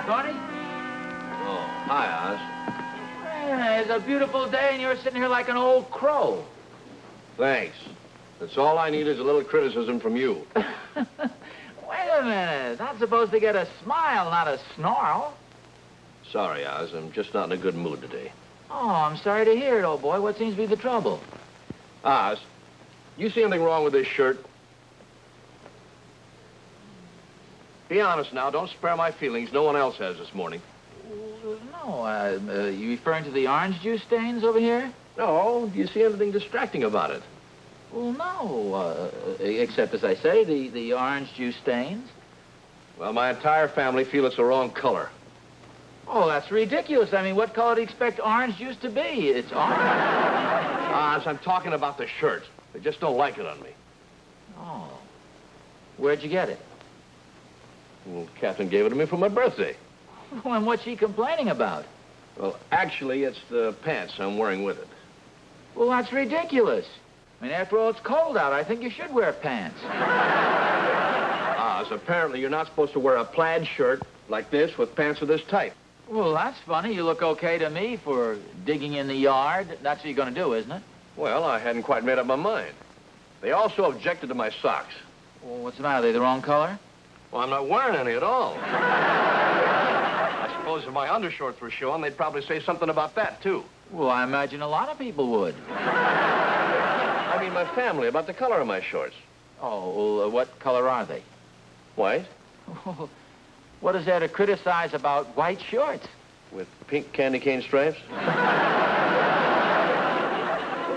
Thorny. Oh, hi, Oz. Hey, it's a beautiful day, and you're sitting here like an old crow. Thanks. That's all I need is a little criticism from you. Wait a minute. Not supposed to get a smile, not a snarl. Sorry, Oz. I'm just not in a good mood today. Oh, I'm sorry to hear it, old boy. What seems to be the trouble? Oz, you see anything wrong with this shirt? Be honest now. Don't spare my feelings. No one else has this morning. No, you referring to the orange juice stains over here? No. Do you see anything distracting about it? Well, no, except, as I say, the orange juice stains. Well, my entire family feel it's the wrong color. Oh, that's ridiculous. I mean, what color do you expect orange juice to be? It's orange. Oz, I'm talking about the shirt. They just don't like it on me. Oh. Where'd you get it? Well, Catherine gave it to me for my birthday. Well, and what's she complaining about? Well, actually, it's the pants I'm wearing with it. Well, that's ridiculous. I mean, after all, it's cold out. I think you should wear pants. Oz, apparently you're not supposed to wear a plaid shirt like this with pants of this type. Well, that's funny. You look okay to me for digging in the yard. That's what you're going to do, isn't it? Well, I hadn't quite made up my mind. They also objected to my socks. Well, what's the matter? Are they the wrong color? Well, I'm not wearing any at all. I suppose if my undershorts were showing, they'd probably say something about that, too. Well, I imagine a lot of people would. I mean, my family, about the color of my shorts. Oh, well, what color are they? White, What is there to criticize about white shorts? with pink candy cane stripes. Well,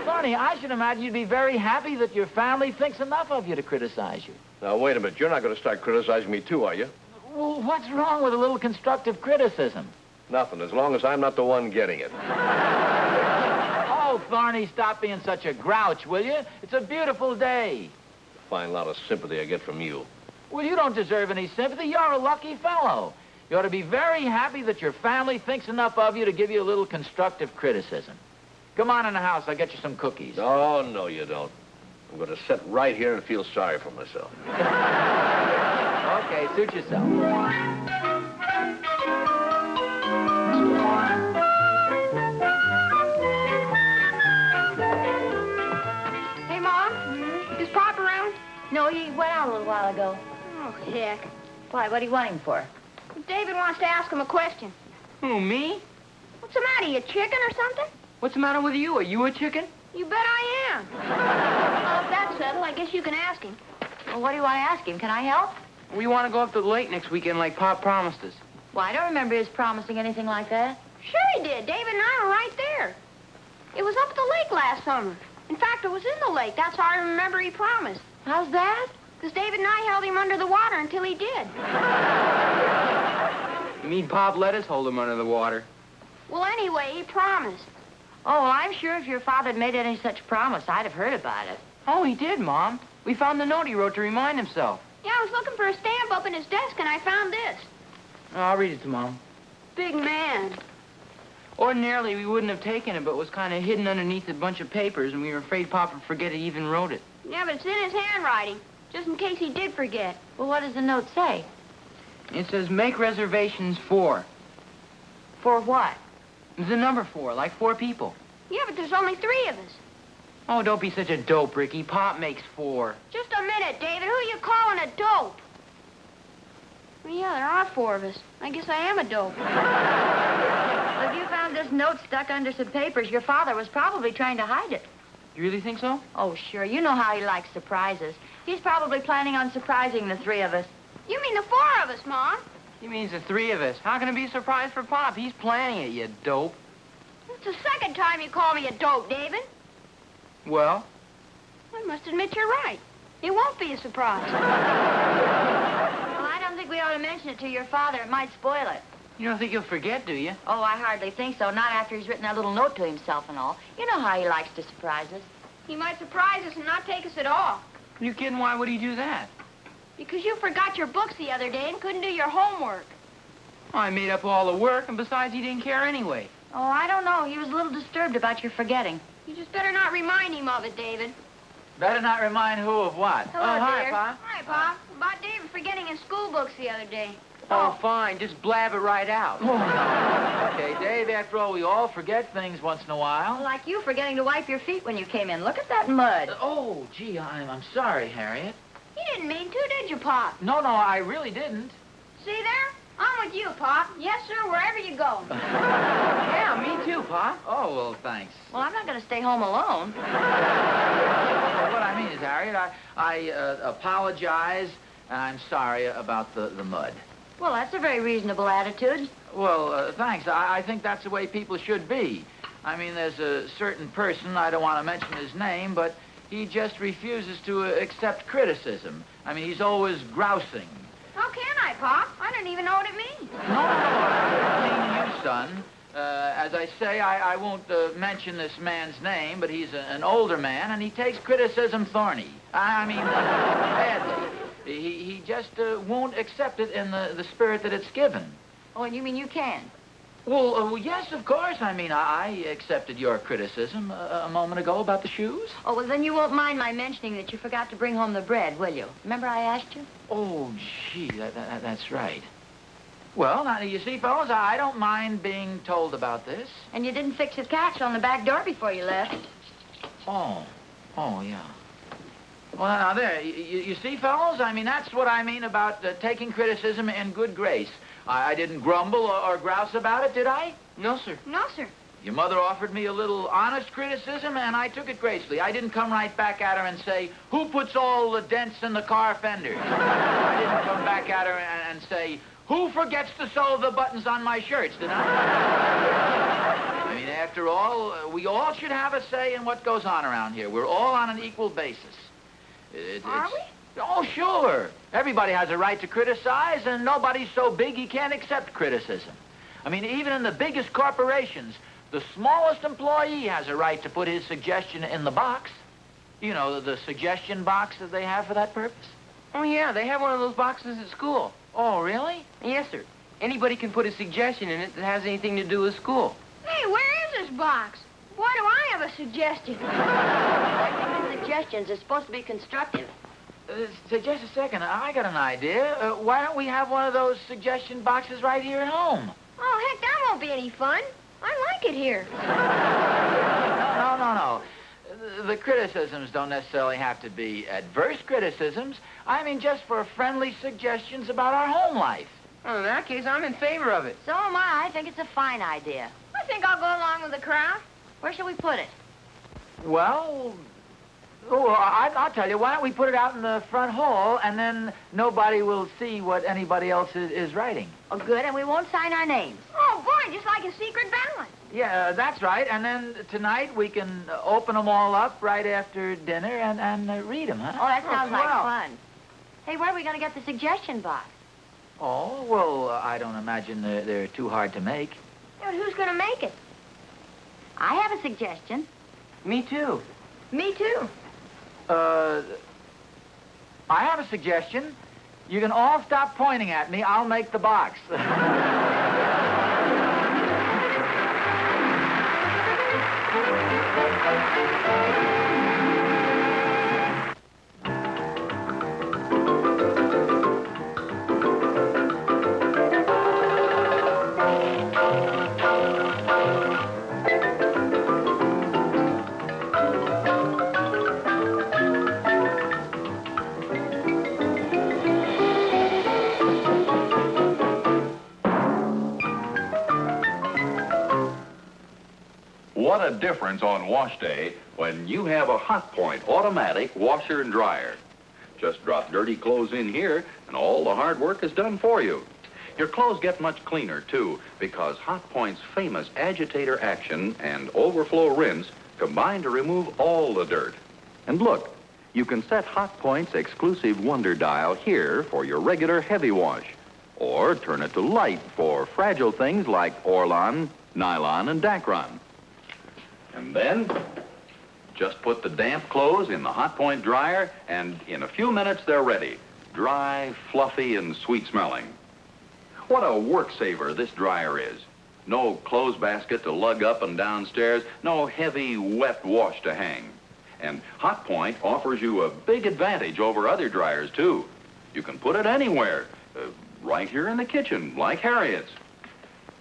Barney, I should imagine you'd be very happy that your family thinks enough of you to criticize you. Now, wait a minute. You're not going to start criticizing me, too, are you? Well, what's wrong with a little constructive criticism? Nothing, as long as I'm not the one getting it. Oh, Thorny, stop being such a grouch, will you? It's a beautiful day. Fine lot of sympathy I get from you. Well, you don't deserve any sympathy. You're a lucky fellow. You ought to be very happy that your family thinks enough of you to give you a little constructive criticism. Come on in the house. I'll get you some cookies. Oh, no, you don't. I'm going to sit right here and feel sorry for myself. Okay, suit yourself. Hey, Mom, is Pop around? No, he went out a little while ago. Oh, heck. Why, what do you want him for? David wants to ask him a question. Who, me? What's the matter, you chicken or something? What's the matter with you? Are you a chicken? You bet I am. Well, if that's settled, I guess you can ask him. Well, what do you want to ask him? Can I help? We want to go up to the lake next weekend like Pop promised us. Well, I don't remember his promising anything like that. Sure he did. David and I were right there. It was up at the lake last summer. In fact, it was in the lake. That's how I remember he promised. How's that? Because David and I held him under the water until he did. You mean Pop let us hold him under the water? Well, anyway, he promised. Oh, I'm sure if your father had made any such promise, I'd have heard about it. Oh, he did, Mom. We found the note he wrote to remind himself. Yeah, I was looking for a stamp up in his desk, and I found this. Oh, I'll read it to Mom. Big man. Ordinarily, we wouldn't have taken it, but it was kind of hidden underneath a bunch of papers, and we were afraid Pop would forget he even wrote it. Yeah, but it's in his handwriting, just in case he did forget. Well, what does the note say? It says, make reservations for. For what? There's a number 4, like 4 people. Yeah, but there's only 3 of us. Oh, don't be such a dope, Ricky. Pop makes 4. Just a minute, David. Who are you calling a dope? Well, yeah, there are 4 of us. I guess I am a dope. Well, if you found this note stuck under some papers, your father was probably trying to hide it. You really think so? Oh, sure. You know how he likes surprises. He's probably planning on surprising the 3 of us. You mean the 4 of us, Mom? He means the 3 of us. How can it be a surprise for Pop? He's planning it, you dope. It's the second time you call me a dope, David. Well? I must admit you're right. It won't be a surprise. Well, I don't think we ought to mention it to your father. It might spoil it. You don't think he'll forget, do you? Oh, I hardly think so. Not after he's written that little note to himself and all. You know how he likes to surprise us. He might surprise us and not take us at all. You kidding? Why would he do that? Because you forgot your books the other day and couldn't do your homework. Oh, I made up all the work, and besides, he didn't care anyway. Oh, I don't know. He was a little disturbed about your forgetting. You just better not remind him of it, David. Better not remind who of what. Hello, Oh, hi, dear. Pa. Hi, Pa. About David forgetting his school books the other day. Oh, fine. Just blab it right out. Okay, Dave, after all, we all forget things once in a while. Like you forgetting to wipe your feet when you came in. Look at that mud. Oh, gee, I'm sorry, Harriet. You didn't mean to, did you, Pop? No, I really didn't. See there? I'm with you, Pop. Yes, sir, wherever you go. Yeah, me too, Pop. Oh, well, thanks. Well, I'm not going to stay home alone. What I mean is, Harriet, I apologize, and I'm sorry about the mud. Well, that's a very reasonable attitude. Well, thanks. I think that's the way people should be. I mean, there's a certain person, I don't want to mention his name, but he just refuses to accept criticism. I mean, he's always grousing. How can I, Pop? I don't even know what it means. No, I mean you, son. As I say, I won't mention this man's name, but he's an older man, and he takes criticism thorny. I mean, badly. He just won't accept it in the spirit that it's given. Oh, and you mean you can? Well, yes, of course. I mean, I accepted your criticism a moment ago about the shoes. Oh, well, then you won't mind my mentioning that you forgot to bring home the bread, will you? Remember I asked you? Oh, gee, that's right. Well, now, you see, fellas, I don't mind being told about this. And you didn't fix his catch on the back door before you left. Oh, yeah. Well, now, there, you see, fellows? I mean, that's what I mean about taking criticism in good grace. I didn't grumble or grouse about it, did I? No, sir. No, sir. Your mother offered me a little honest criticism, and I took it gracefully. I didn't come right back at her and say, who puts all the dents in the car fenders? I didn't come back at her and say, who forgets to sew the buttons on my shirts, did I? I mean, after all, we all should have a say in what goes on around here. We're all on an equal basis. Are we? Oh, sure. Everybody has a right to criticize, and nobody's so big he can't accept criticism. I mean, even in the biggest corporations, the smallest employee has a right to put his suggestion in the box. You know, the suggestion box that they have for that purpose. Oh, yeah, they have one of those boxes at school. Oh, really? Yes, sir. Anybody can put a suggestion in it that has anything to do with school. Hey, where is this box? Why do I have a suggestion? Suggestions are supposed to be constructive. Just a second. I got an idea. Why don't we have one of those suggestion boxes right here at home? Oh, heck, that won't be any fun. I like it here. No. The criticisms don't necessarily have to be adverse criticisms. I mean, just for friendly suggestions about our home life. Well, in that case, I'm in favor of it. So am I. I think it's a fine idea. I think I'll go along with the crowd. Where shall we put it? Well, I'll tell you. Why don't we put it out in the front hall, and then nobody will see what anybody else is writing. Oh, good, and we won't sign our names. Oh, boy, just like a secret ballot. Yeah, that's right. And then tonight we can open them all up right after dinner and read them, huh? Oh, that sounds like swell. fun. Hey, where are we going to get the suggestion box? Oh, well, I don't imagine they're too hard to make. Yeah, but who's going to make it? I have a suggestion. Me too. Me, too. I have a suggestion. You can all stop pointing at me. I'll make the box. What a difference on wash day when you have a Hot Point automatic washer and dryer. Just drop dirty clothes in here and all the hard work is done for you. Your clothes get much cleaner too because Hot Point's famous agitator action and overflow rinse combine to remove all the dirt. And look, you can set Hot Point's exclusive Wonder Dial here for your regular heavy wash or turn it to light for fragile things like Orlon, nylon, and Dacron. And then, just put the damp clothes in the Hot Point dryer, and in a few minutes, they're ready. Dry, fluffy, and sweet-smelling. What a work saver this dryer is. No clothes basket to lug up and downstairs, no heavy, wet wash to hang. And Hot Point offers you a big advantage over other dryers, too. You can put it anywhere. right here in the kitchen, like Harriet's.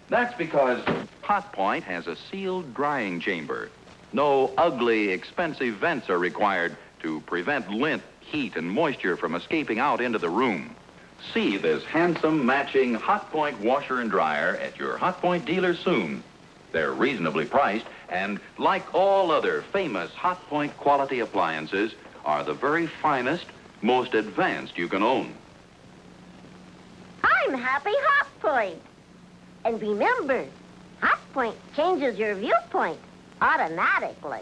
That's because Hot Point has a sealed drying chamber. No ugly, expensive vents are required to prevent lint, heat, and moisture from escaping out into the room. See this handsome matching Hot Point washer and dryer at your Hot Point dealer soon. They're reasonably priced, and like all other famous Hot Point quality appliances, are the very finest, most advanced you can own. I'm Happy Hot Point. And remember, Hot Point changes your viewpoint automatically.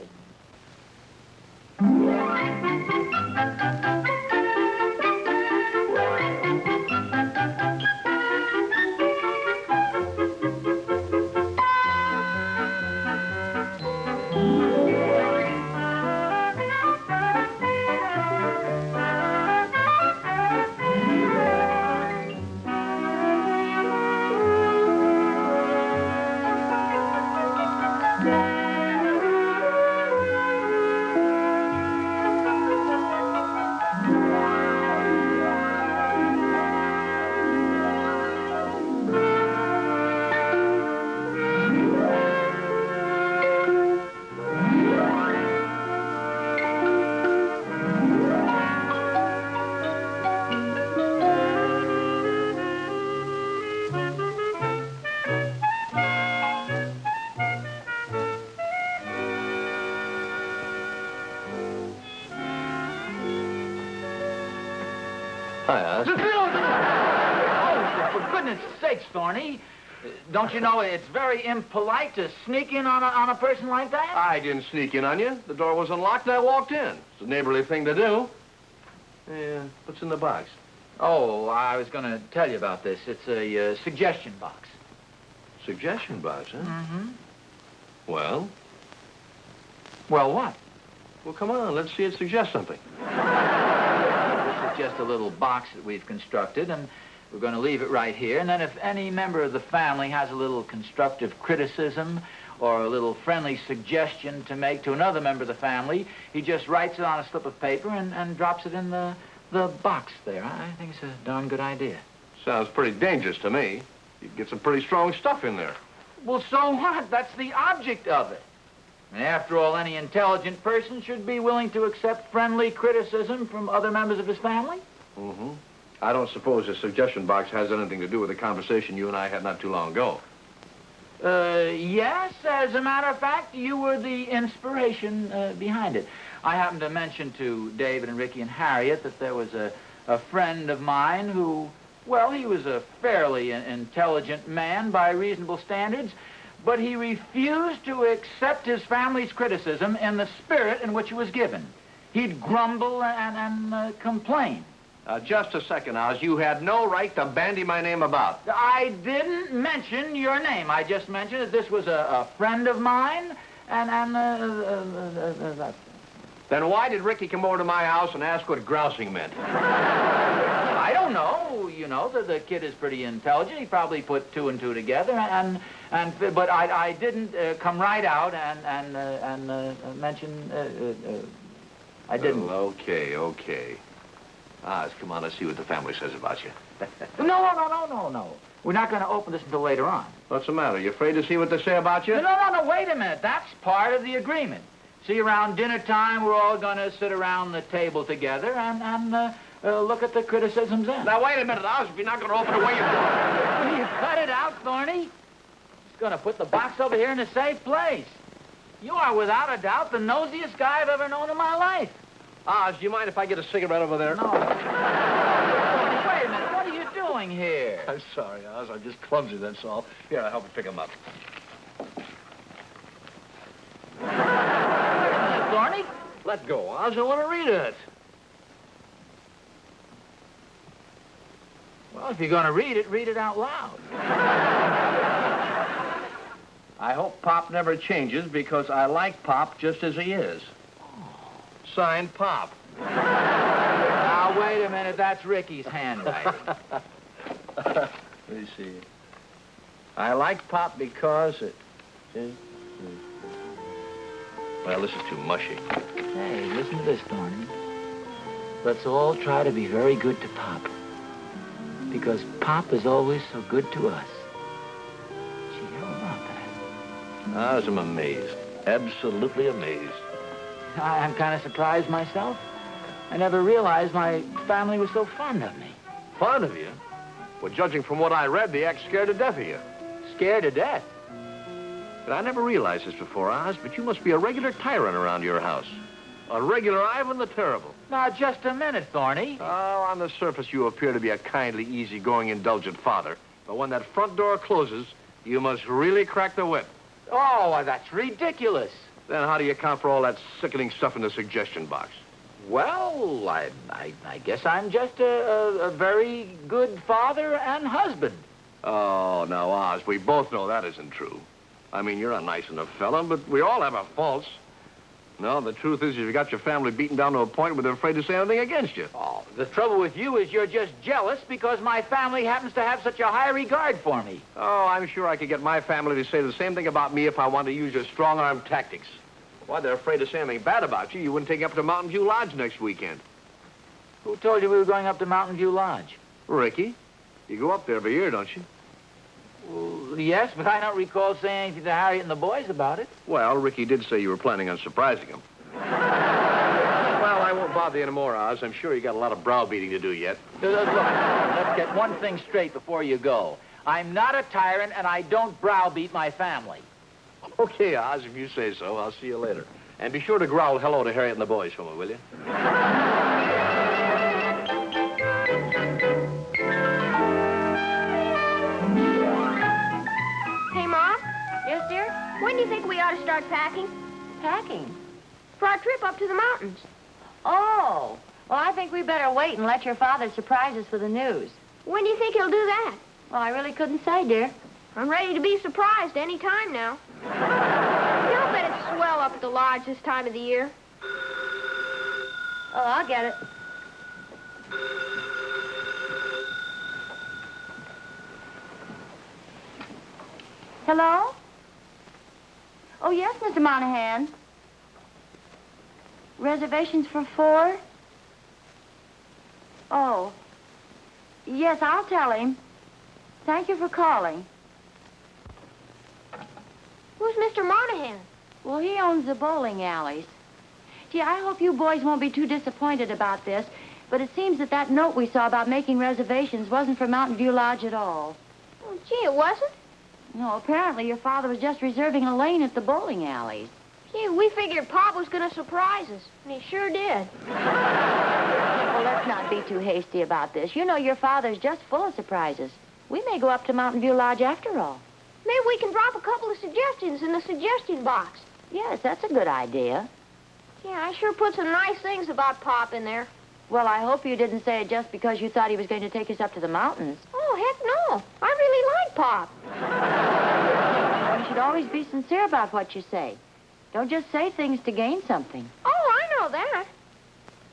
Hi, Oz. Oh, for goodness sakes, Thorny. Don't you know it's very impolite to sneak in on a person like that? I didn't sneak in on you. The door was unlocked and I walked in. It's a neighborly thing to do. Yeah, what's in the box? Oh, I was going to tell you about this. It's a suggestion box. Suggestion box, huh? Mm-hmm. Well? Well, what? Well, come on, let's see it suggest something. This is just a little box that we've constructed, and we're going to leave it right here. And then if any member of the family has a little constructive criticism or a little friendly suggestion to make to another member of the family, he just writes it on a slip of paper and drops it in the box there. I think it's a darn good idea. Sounds pretty dangerous to me. You can get some pretty strong stuff in there. Well, so what? That's the object of it. And after all, any intelligent person should be willing to accept friendly criticism from other members of his family. Mm-hmm. I don't suppose the suggestion box has anything to do with the conversation you and I had not too long ago. Yes, as a matter of fact, you were the inspiration behind it. I happened to mention to David and Ricky and Harriet that there was a friend of mine who, well, he was a fairly intelligent man by reasonable standards, but he refused to accept his family's criticism in the spirit in which it was given. He'd grumble and complain. Just a second, Oz. You had no right to bandy my name about. I didn't mention your name. I just mentioned that this was a friend of mine, and that's... Then why did Ricky come over to my house and ask what grousing meant? I don't know. You know, the kid is pretty intelligent. He probably put two and two together, but I didn't come right out and mention. I didn't. Well, okay. Oz, come on, let's see what the family says about you. No. We're not going to open this until later on. What's the matter? You afraid to see what they say about you? No, wait a minute. That's part of the agreement. See, around dinner time, we're all going to sit around the table together and look at the criticisms in. Now, wait a minute, Oz. If you're not going to open it, where you going? You cut it out, Thorny. Just going to put the box over here in a safe place. You are, without a doubt, the nosiest guy I've ever known in my life. Oz, do you mind if I get a cigarette over there? No. Thorny, wait a minute. What are you doing here? I'm sorry, Oz. I'm just clumsy, that's all. Here, I'll help you pick him up. Wait a minute, Thorny. Let go, Oz. I want to read it. Well, if you're going to read it out loud. I hope Pop never changes because I like Pop just as he is. Signed, Pop. Now, wait a minute. That's Ricky's handwriting. Let me see. I like Pop because it... Well, this is too mushy. Hey, listen to this, Thorny. Let's all try to be very good to Pop. because Pop is always so good to us. Gee, how about that? I'm amazed. Absolutely amazed. I'm kind of surprised myself. I never realized my family was so fond of me. Fond of you? Well, judging from what I read, the act's scared to death of you. Scared to death. But I never realized this before, Oz, but you must be a regular tyrant around your house. A regular Ivan the Terrible. Now, just a minute, Thorny. Oh, on the surface, you appear to be a kindly, easygoing, indulgent father. But when that front door closes, you must really crack the whip. Oh, that's ridiculous. Then how do you account for all that sickening stuff in the suggestion box? Well, I guess I'm just a very good father and husband. Oh, now, Oz, we both know that isn't true. I mean, you're a nice enough fella, but we all have our faults. No, the truth is you've got your family beaten down to a point where they're afraid to say anything against you. Oh, the trouble with you is you're just jealous because my family happens to have such a high regard for me. Oh, I'm sure I could get my family to say the same thing about me if I wanted to use your strong-arm tactics. Why, they're afraid to say anything bad about you. You wouldn't take you up to Mountain View Lodge next weekend. Who told you we were going up to Mountain View Lodge? Ricky, you go up there every year, don't you? Well, yes, but I don't recall saying anything to Harriet and the boys about it. Well, Ricky did say you were planning on surprising him. Well, I won't bother you anymore, Oz. I'm sure you got a lot of browbeating to do yet. Look, let's get one thing straight before you go. I'm not a tyrant, and I don't browbeat my family. Okay, Oz, if you say so. I'll see you later. And be sure to growl hello to Harriet and the boys for me, will you? Hey, Mom, Yes, dear? when do you think we ought to start packing? Packing. For our trip up to the mountains. Oh. Well, I think we better wait and let your father surprise us with the news. When do you think he'll do that? Well, I really couldn't say, dear. I'm ready to be surprised any time now. I'll bet it's swell up at the lodge this time of the year. Oh, I'll get it. Hello? Oh, yes, Mr. Monahan. Reservations for 4? Oh. Yes, I'll tell him. Thank you for calling. Who's Mr. Monahan? Well, he owns the bowling alleys. Gee, I hope you boys won't be too disappointed about this, but it seems that note we saw about making reservations wasn't for Mountain View Lodge at all. Oh, gee, it wasn't? No, apparently your father was just reserving a lane at the bowling alleys. Gee, we figured Pop was going to surprise us, and he sure did. Well, let's not be too hasty about this. You know your father's just full of surprises. We may go up to Mountain View Lodge after all. Maybe we can drop a couple of suggestions in the suggestion box. Yes, that's a good idea. Yeah, I sure put some nice things about Pop in there. Well, I hope you didn't say it just because you thought he was going to take us up to the mountains. Oh, heck no. I really like Pop. You should always be sincere about what you say. Don't just say things to gain something. Oh, I know that.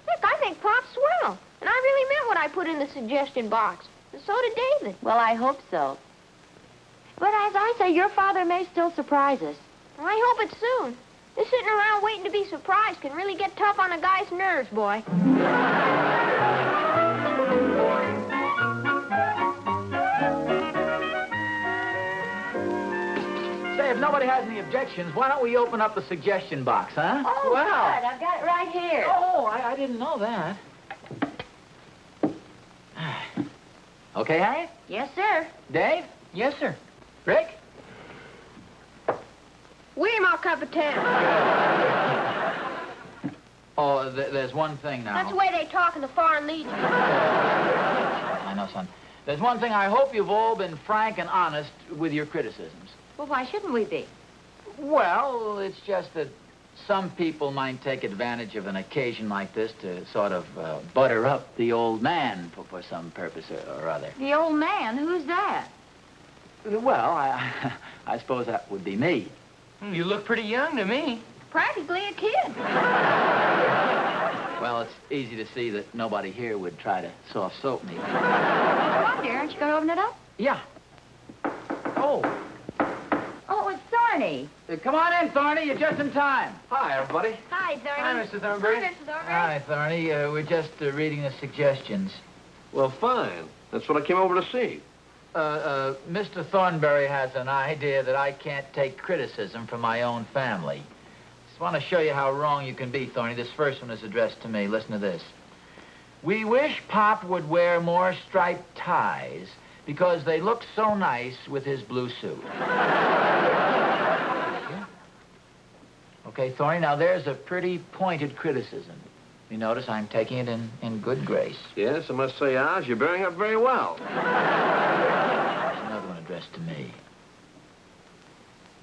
Heck, I think Pop's swell. And I really meant what I put in the suggestion box. And so did David. Well, I hope so. But as I say, your father may still surprise us. I hope it's soon. This sitting around waiting to be surprised can really get tough on a guy's nerves, boy. Say, if nobody has any objections, why don't we open up the suggestion box, huh? Oh, well. good. I've got it right here. Oh, I didn't know that. Okay, Harriet? Yes, sir. Dave? Yes, sir. Rick? William, I'll cup of 10. Oh, there's one thing now. That's the way they talk in the Foreign Legion. I know, son. There's one thing. I hope you've all been frank and honest with your criticisms. Well, why shouldn't we be? Well, it's just that some people might take advantage of an occasion like this to sort of butter up the old man for some purpose or other. The old man? Who's that? Well, I suppose that would be me. You look pretty young to me. Practically a kid. Well, it's easy to see that nobody here would try to soft soap me. Come on, dear. Aren't you going to open it up? Yeah. Oh, Oh, it's Thorny. come on in, Thorny. You're just in time. Hi, everybody. Hi, Thorny. Hi, Mr. Thornbury. Hi, Mr. Thornbury. Hi, Thorny. We're just reading the suggestions. Well, fine. That's what I came over to see. Mr. Thornberry has an idea that I can't take criticism from my own family. Just want to show you how wrong you can be, Thorny. This first one is addressed to me. Listen to this. We wish Pop would wear more striped ties because they look so nice with his blue suit. Okay, Thorny, now there's a pretty pointed criticism. You notice I'm taking it in good grace. Yes, I must say, Oz, you're bearing up very well. There's another one addressed to me.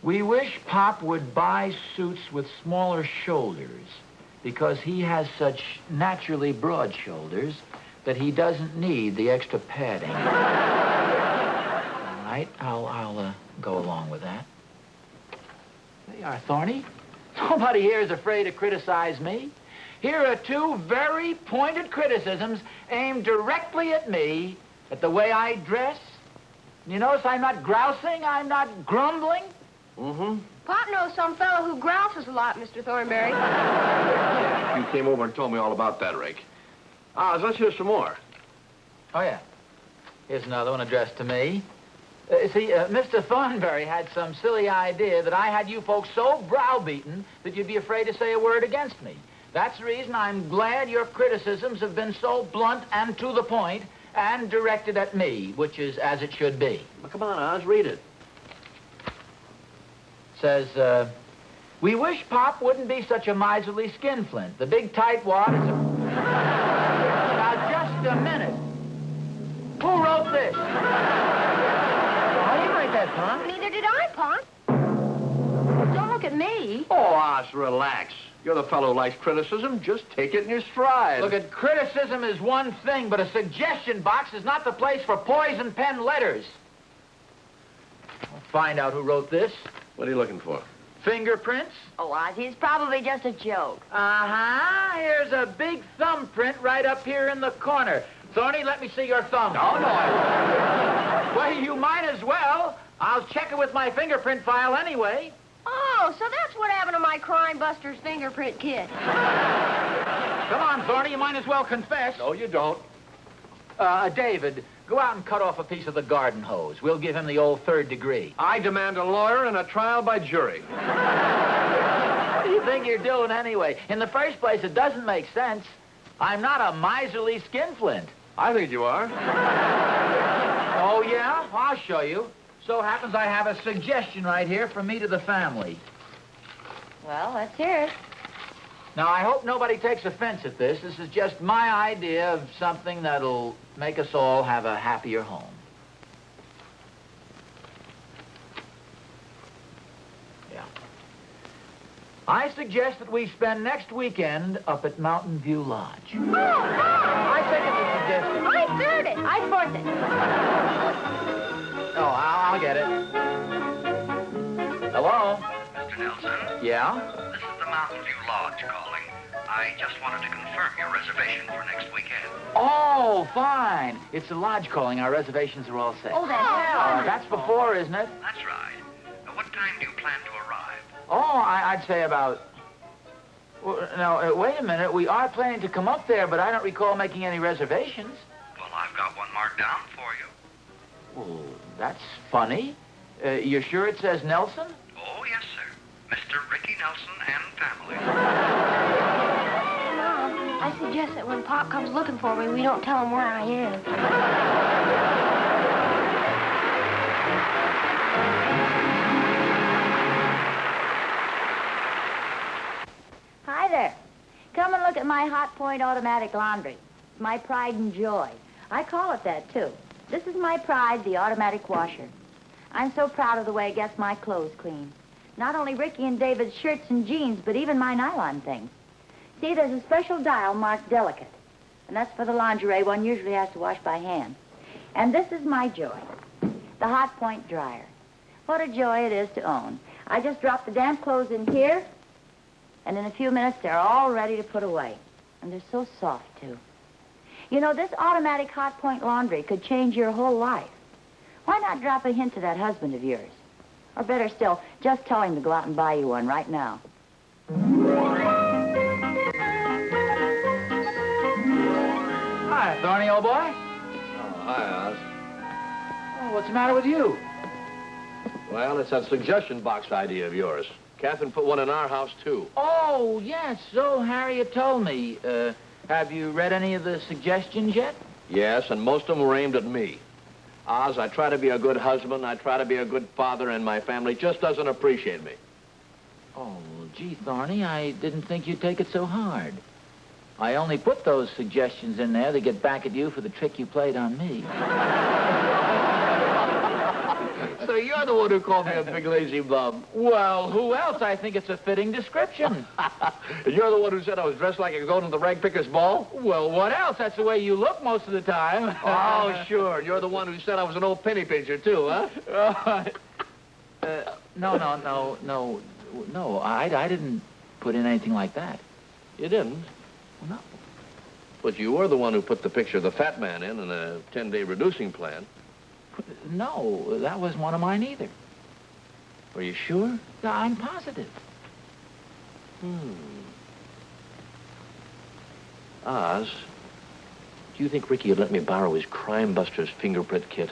We wish Pop would buy suits with smaller shoulders because he has such naturally broad shoulders that he doesn't need the extra padding. All right, I'll go along with that. There you are, Thorny. Nobody here is afraid to criticize me. Here are two very pointed criticisms aimed directly at me, at the way I dress. You notice I'm not grousing, I'm not grumbling. Mm-hmm. Pop knows some fellow who grouses a lot, Mr. Thornberry. You came over and told me all about that, Rick. Oz, let's hear some more. Oh, yeah. Here's another one addressed to me. Mr. Thornberry had some silly idea that I had you folks so browbeaten that you'd be afraid to say a word against me. That's the reason I'm glad your criticisms have been so blunt and to the point and directed at me, which is as it should be. Well, come on, Oz, read it. Says, we wish Pop wouldn't be such a miserly skinflint. The big tightwad is a... Now, just a minute. Who wrote this? I didn't write that, Pop. Neither did I, Pop. Don't look at me. Oh, Oz, relax. You're the fellow who likes criticism. Just take it in your stride. Look, criticism is one thing, but a suggestion box is not the place for poison pen letters. I'll find out who wrote this. What are you looking for? Fingerprints? Oh, Oz, it's probably just a joke. Uh-huh. Here's a big thumbprint right up here in the corner. Thorny, let me see your thumb. Oh, no, I won't. Well, you might as well. I'll check it with my fingerprint file anyway. Oh, so that's what happened to my Crime Busters fingerprint kit. Come on, Thorny, you might as well confess. No, you don't. David, go out and cut off a piece of the garden hose. We'll give him the old 3rd degree. I demand a lawyer and a trial by jury. What do you think you're doing anyway? In the first place, it doesn't make sense. I'm not a miserly skinflint. I think you are. Oh, yeah? I'll show you. So happens I have a suggestion right here from me to the family. Well, let's hear it. Now, I hope nobody takes offense at this. This is just my idea of something that'll make us all have a happier home. Yeah. I suggest that we spend next weekend up at Mountain View Lodge. Oh, no! I second the suggestion. I third it. I fourth it. Oh, I'll get it. Hello? Mr. Nelson, Yeah? this is the Mountain View Lodge calling. I just wanted to confirm your reservation for next weekend. Oh, fine. It's the lodge calling. Our reservations are all set. Oh, that's That's before, isn't it? That's right. What time do you plan to arrive? Oh, I'd say about... Well, now, wait a minute. We are planning to come up there, but I don't recall making any reservations. Well, I've got one marked down for you. Well, that's funny. You sure it says Nelson? Oh, yes, sir. Mr. Ricky Nelson and family. Mom, I suggest that when Pop comes looking for me, we don't tell him where I am. Hi there. Come and look at my Hot Point automatic laundry. It's my pride and joy. I call it that, too. This is my pride, the automatic washer. I'm so proud of the way it gets my clothes clean. Not only Ricky and David's shirts and jeans, but even my nylon things. See, there's a special dial marked delicate. And that's for the lingerie one usually has to wash by hand. And this is my joy, the Hot Point dryer. What a joy it is to own. I just drop the damp clothes in here, and in a few minutes, they're all ready to put away. And they're so soft, too. You know, this automatic Hot Point laundry could change your whole life. Why not drop a hint to that husband of yours? Or better still, just tell him to go out and buy you one right now. Hi, Thorny, old boy. Hi, Oz. Oh, what's the matter with you? Well, it's that suggestion box idea of yours. Catherine put one in our house, too. Oh, yes, so Harriet told me. Have you read any of the suggestions yet? Yes, and most of them were aimed at me. Oz, I try to be a good husband, I try to be a good father, and my family just doesn't appreciate me. Oh, gee, Thorny, I didn't think you'd take it so hard. I only put those suggestions in there to get back at you for the trick you played on me. So you're the one who called me a big lazy bum. Well, who else? I think it's a fitting description. And you're the one who said I was dressed like I was going to the rag picker's ball? Well, what else? That's the way you look most of the time. Oh, sure. You're the one who said I was an old penny pincher, too, huh? No, I didn't put in anything like that. You didn't? No. But you were the one who put the picture of the fat man in a 10-day reducing plan. No, that wasn't one of mine either. Are you sure? I'm positive. Oz, do you think Ricky would let me borrow his Crime Busters fingerprint kit?